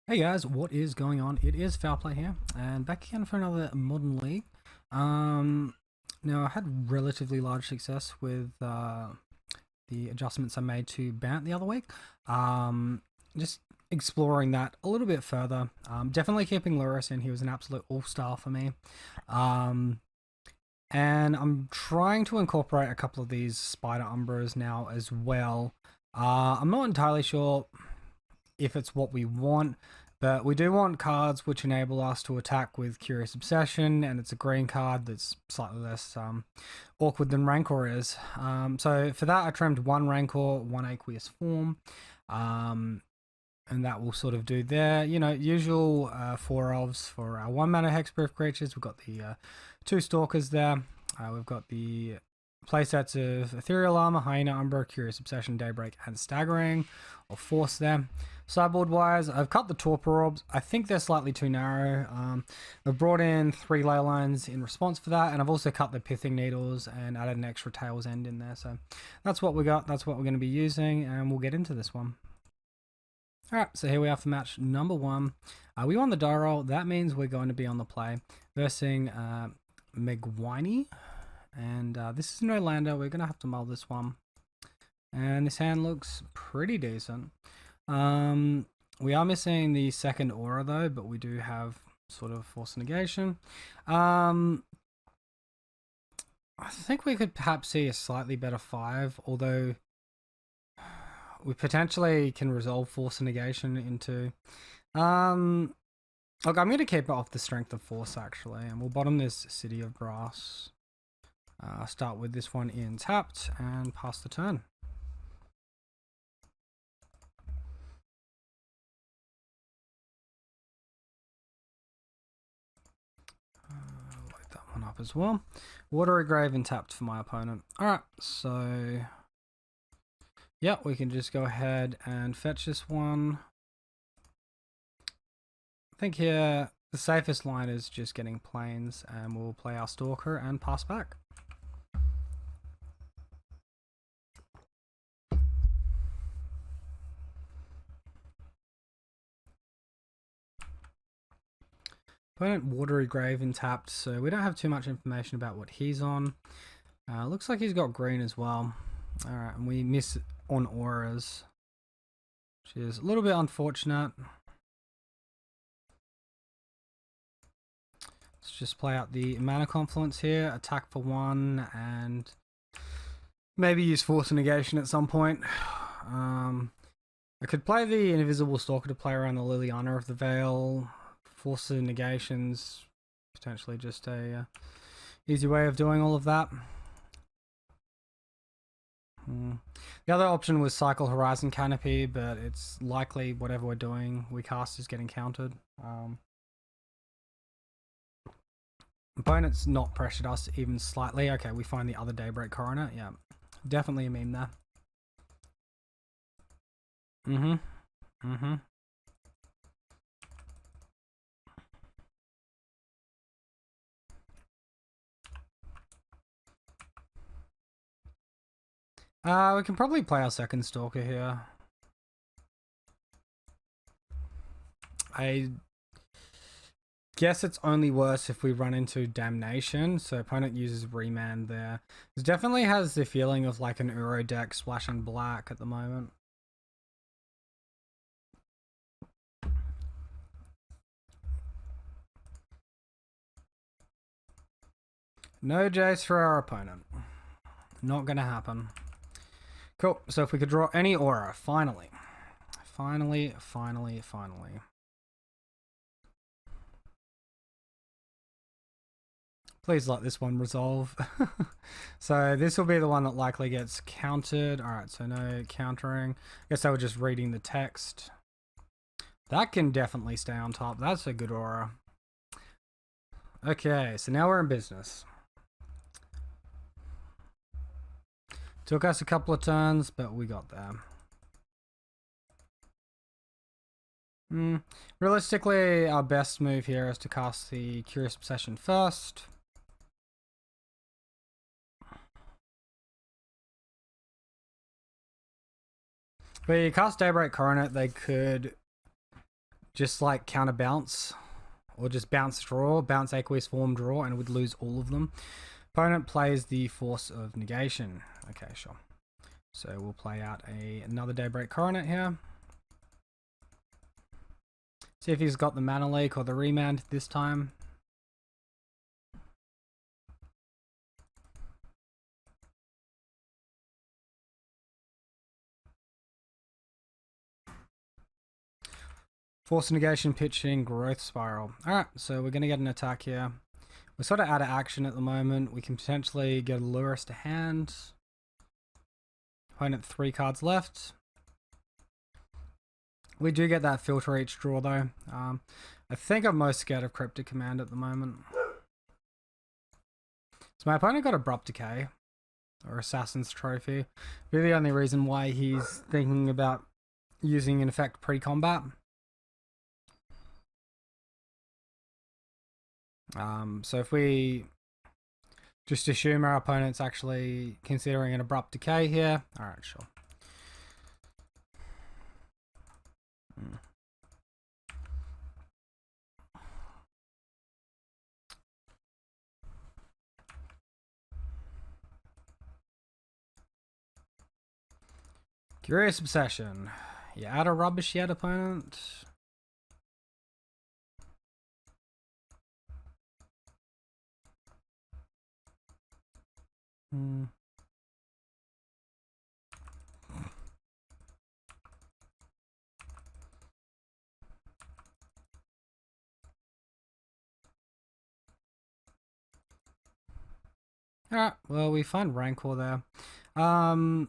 Hey guys, what is going on? It is Foul Play here, and back again for another Modern League. Now I had relatively large success with the adjustments I made to Bant the other week. Just exploring that a little bit further. Definitely keeping Luris in. He was an absolute all-star for me. And I'm trying to incorporate a couple of these Spider Umbras now as well. I'm not entirely sure if it's what we want, but we do want cards which enable us to attack with Curious Obsession, and it's a green card that's slightly less awkward than Rancor is. So for that I trimmed one Rancor, one Aqueous Form, and that will sort of do there. You know, usual 4 elves for our 1 mana hexproof creatures. We've got the 2 stalkers there. We've got the playsets of Ethereal Armor, Hyena Umbra, Curious Obsession, Daybreak, and Staggering, or Force there. Sideboard wise, I've cut the Torpor Orbs. I think they're slightly too narrow. I've brought in 3 ley lines in response for that, and I've also cut the Pithing Needles and added an extra Tail's End in there. So that's what we got. That's what we're going to be using, and we'll get into this one. Alright, so here we are for match number 1. We won the die roll. That means we're going to be on the play versing Megwini. And this is no lander. We're going to have to mull this one. And this hand looks pretty decent. We are missing the second aura though, but we do have sort of force negation. I think we could perhaps see a slightly better 5, although we potentially can resolve force negation into... Look, I'm going to keep it off the strength of force actually, and we'll bottom this City of Brass. Start with this one in tapped and pass the turn. Light that one up as well. Watery Grave and tapped for my opponent. Alright, so... yeah, we can just go ahead and fetch this one. I think here the safest line is just getting planes, and we'll play our Stalker and pass back. Opponent Watery Grave and tapped, so we don't have too much information about what he's on. Looks like he's got green as well. Alright, and we miss on auras, which is a little bit unfortunate. Let's just play out the mana confluence here, attack for 1, and maybe use force negation at some point. I could play the Invisible Stalker to play around the Liliana of the Veil. Force negations, potentially just a easy way of doing all of that. The other option was Cycle Horizon Canopy, but it's likely whatever we're doing, we cast is getting countered. Opponent's not pressured us even slightly. Okay, we find the other Daybreak Coroner. Yeah, definitely a meme there. We can probably play our second Stalker here. I guess it's only worse if we run into Damnation, so opponent uses Remand there. This definitely has the feeling of like an Uro deck splashing black at the moment. No Jace for our opponent. Not gonna happen. Cool, so if we could draw any aura, finally. Finally. Please let this one resolve. So this will be the one that likely gets countered. Alright, so no countering. I guess I was just reading the text. That can definitely stay on top. That's a good aura. Okay, so now we're in business. Took us a couple of turns, but we got there. Realistically, our best move here is to cast the Curious Obsession first. If we cast Daybreak Coronet, they could just like counter bounce, or just bounce draw, bounce aqueous form draw, and would lose all of them. Opponent plays the Force of Negation. Okay, sure. So we'll play out another Daybreak Coronet here. See if he's got the Mana Leak or the Remand this time. Force Negation, pitching, Growth Spiral. Alright, so we're going to get an attack here. We're sort of out of action at the moment. We can potentially get a Lurrus to hand. Opponent 3 cards left. We do get that filter each draw though. I think I'm most scared of Cryptic Command at the moment. So my opponent got Abrupt Decay, or Assassin's Trophy. Really the only reason why he's thinking about using an effect pre-combat. So if we just assume our opponent's actually considering an Abrupt Decay here. Alright, sure. Curious Obsession. You out of rubbish yet, opponent? Alright, well, we find Rancor there. I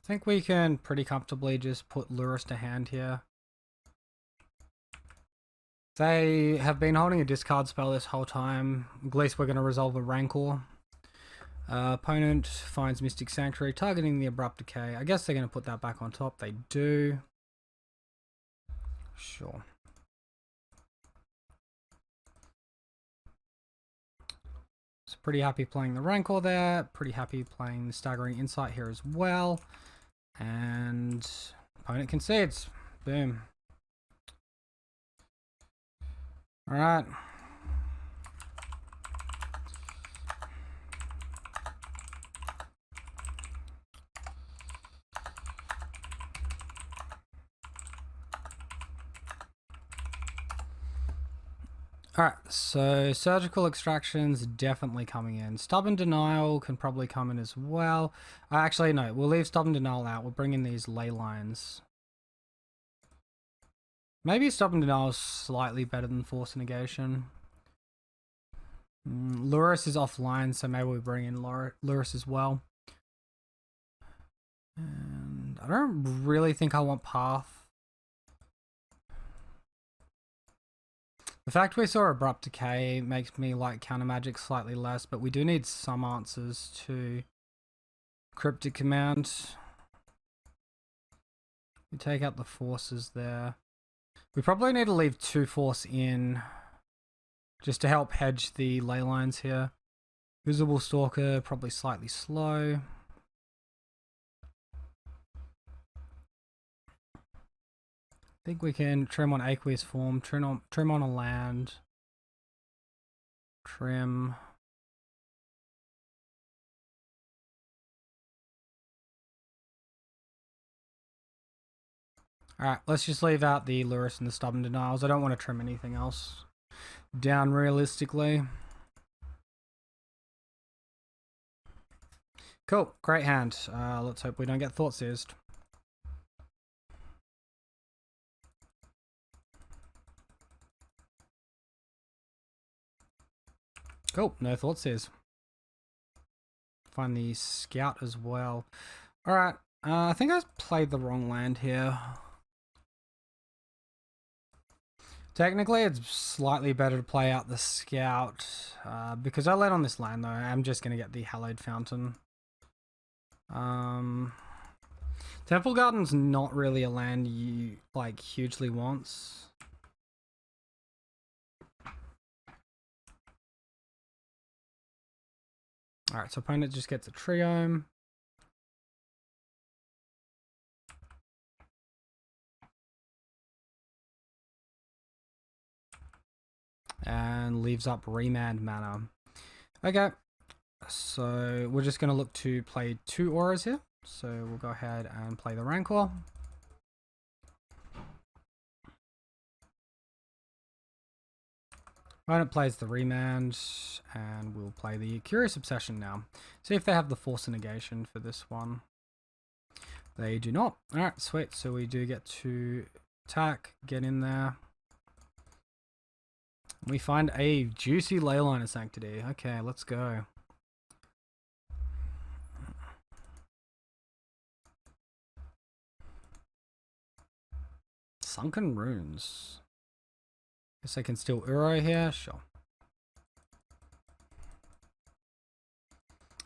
think we can pretty comfortably just put Lurrus to hand here. They have been holding a discard spell this whole time. At least we're going to resolve a Rancor. Opponent finds Mystic Sanctuary, targeting the Abrupt Decay. I guess they're going to put that back on top. They do. Sure. So pretty happy playing the Rancor there. Pretty happy playing the Staggering Insight here as well. And opponent concedes. Boom. Alright. Alright, so Surgical Extraction's definitely coming in. Stubborn Denial can probably come in as well. Actually, no, we'll leave Stubborn Denial out. We'll bring in these Ley Lines. Maybe Stubborn Denial is slightly better than Force Negation. Lurrus is offline, so maybe we bring in Lurrus as well. And I don't really think I want Path. The fact we saw Abrupt Decay makes me like Counter Magic slightly less, but we do need some answers to Cryptic Command. We take out the forces there. We probably need to leave 2 force in just to help hedge the Ley Lines here. Visible Stalker, probably slightly slow. I think we can trim on Aqueous Form, trim on a land, trim. Alright, let's just leave out the Lurrus and the Stubborn Denials. I don't want to trim anything else down realistically. Cool, great hand. Let's hope we don't get Thought Seized. Cool, no Thought Seized. Find the Scout as well. Alright, I think I played the wrong land here. Technically, it's slightly better to play out the Scout, because I led on this land though. I'm just going to get the Hallowed Fountain. Temple Garden's not really a land you, like, hugely wants. Alright, so opponent just gets a Triome. and leaves up remand mana. Okay, so we're just going to look to play 2 auras here. So we'll go ahead and play the Rancor. Opponent plays the Remand, and we'll play the Curious Obsession now. See if they have the Force Negation for this one. They do not. Alright, sweet. So we do get to attack, get in there. We find a juicy Leyline of Sanctity. Okay, let's go. Sunken Runes. Guess I can steal Uro here. Sure.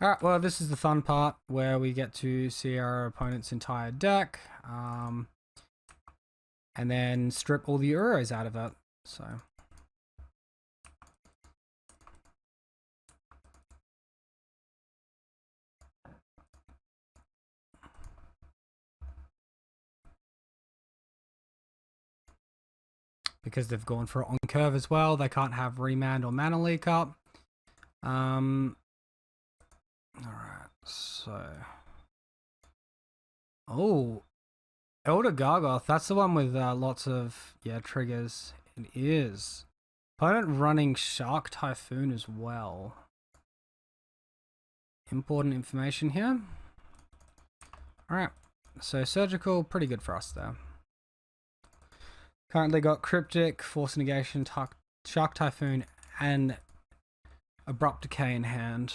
Alright, well, this is the fun part where we get to see our opponent's entire deck. And then strip all the Uros out of it. So. Because they've gone for it on curve as well, they can't have Remand or Mana Leak up. Alright, so. Oh, Elder Gargoth, that's the one with lots of, triggers. It is. Opponent running Shark Typhoon as well. Important information here. Alright, so Surgical, pretty good for us there. Currently got Cryptic, Force Negation, Shark Typhoon, and Abrupt Decay in hand.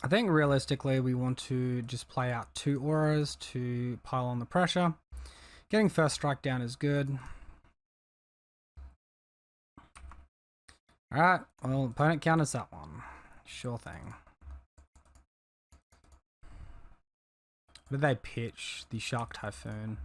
I think realistically we want to just play out 2 auras to pile on the pressure. Getting first strike down is good. Alright, well, opponent counters that one. Sure thing. What did they pitch? The Shark Typhoon.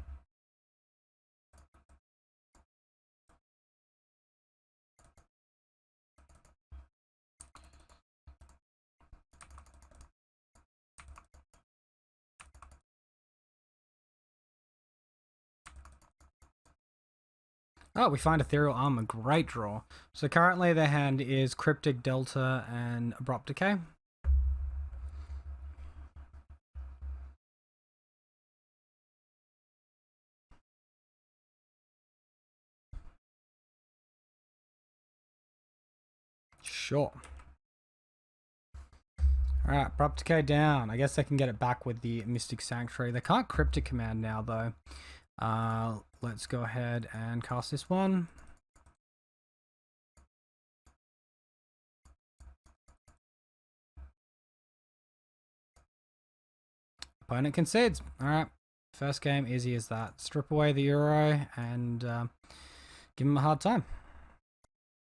Oh, we find Ethereal Armor. Great draw. So currently their hand is Cryptic, Delta, and Abrupt Decay. Sure. Alright, Abrupt Decay down. I guess they can get it back with the Mystic Sanctuary. They can't Cryptic Command now, though. Let's go ahead and cast this one. Opponent concedes. Alright, first game, easy as that. Strip away the Euro and give him a hard time.